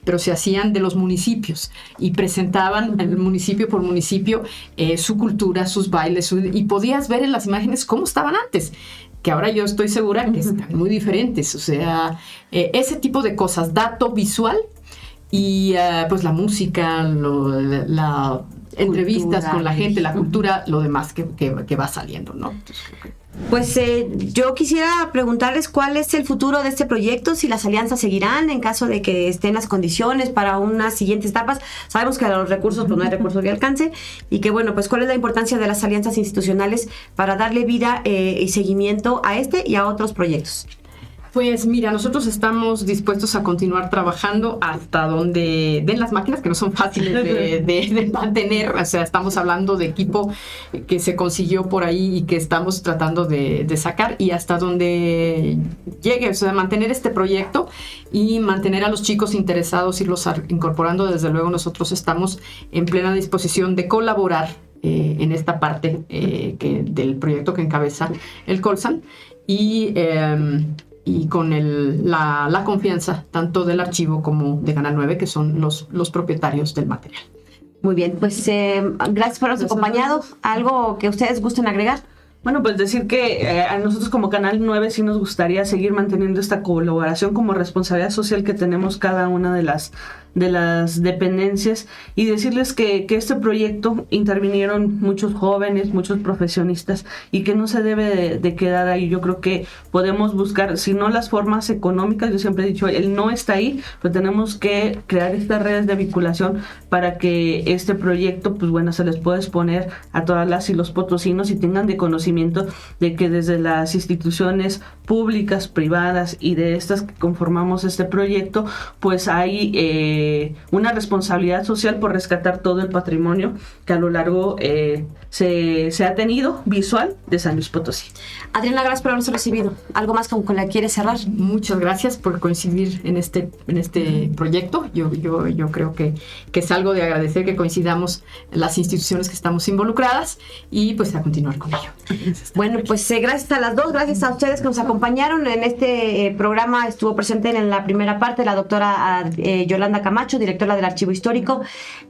G: pero se hacían de los municipios y presentaban municipio por municipio su cultura, sus bailes, y podías ver en las imágenes cómo estaban antes, que ahora yo estoy segura que están muy diferentes. O sea, ese tipo de cosas, dato visual y pues la música, la entrevistas con la gente, la cultura, lo demás que va saliendo, ¿no? Entonces,
E: pues yo quisiera preguntarles cuál es el futuro de este proyecto, si las alianzas seguirán en caso de que estén las condiciones para unas siguientes etapas. Sabemos que los recursos, pues no hay recursos de alcance, y que bueno, pues cuál es la importancia de las alianzas institucionales para darle vida y seguimiento a este y a otros proyectos.
G: Pues mira, nosotros estamos dispuestos a continuar trabajando hasta donde den las máquinas, que no son fáciles de mantener. O sea, estamos hablando de equipo que se consiguió por ahí y que estamos tratando de sacar, y hasta donde llegue, o sea, mantener este proyecto y mantener a los chicos interesados, irlos incorporando. Desde luego nosotros estamos en plena disposición de colaborar en esta parte del proyecto que encabeza el Colsan, y con la confianza tanto del archivo como de Canal 9, que son los propietarios del material.
E: Muy bien, pues gracias por habernos acompañado. ¿Algo que ustedes gusten agregar?
D: Bueno, pues decir que a nosotros como Canal 9 sí nos gustaría seguir manteniendo esta colaboración como responsabilidad social que tenemos cada una de las dependencias, y decirles que este proyecto intervinieron muchos jóvenes, muchos profesionistas, y que no se debe de quedar ahí. Yo creo que podemos buscar, si no las formas económicas, yo siempre he dicho, él no está ahí, pero tenemos que crear estas redes de vinculación para que este proyecto, pues bueno, se les pueda exponer a todas las y los potosinos, y tengan de conocimiento de que desde las instituciones públicas, privadas y de estas que conformamos este proyecto, pues hay una responsabilidad social por rescatar todo el patrimonio que a lo largo se ha tenido visual de San Luis Potosí.
E: Adriana, gracias por habernos recibido. ¿Algo más con la quieres cerrar?
G: Muchas gracias por coincidir en este proyecto. Yo creo que es algo de agradecer que coincidamos las instituciones que estamos involucradas, y pues a continuar con ello.
E: Bueno, pues gracias a las dos, gracias a ustedes que nos acompañaron en este programa. Estuvo presente en la primera parte la doctora Yolanda Camacho, directora del Archivo Histórico,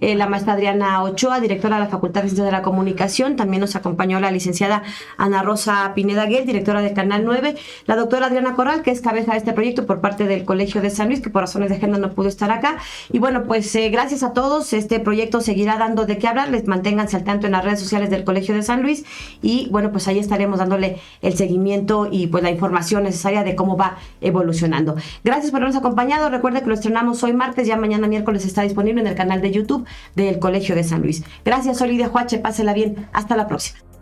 E: la maestra Adriana Ochoa, directora de la Facultad de Ciencias de la Comunicación. También nos acompañó la licenciada Ana Rosa Pineda Guel, directora de Canal 9, la doctora Adriana Corral, que es cabeza de este proyecto por parte del Colegio de San Luis, que por razones de agenda no pudo estar acá. Y bueno, pues gracias a todos. Este proyecto seguirá dando de qué hablar. Les manténganse al tanto en las redes sociales del Colegio de San Luis, y bueno, pues ahí estaremos dándole el seguimiento y pues la información necesaria de cómo va evolucionando. Gracias por habernos acompañado. Recuerden que lo estrenamos hoy martes, ya mañana miércoles está disponible en el canal de YouTube del Colegio de San Luis. Gracias, soy Lidia Huache, pásela bien. Hasta la próxima.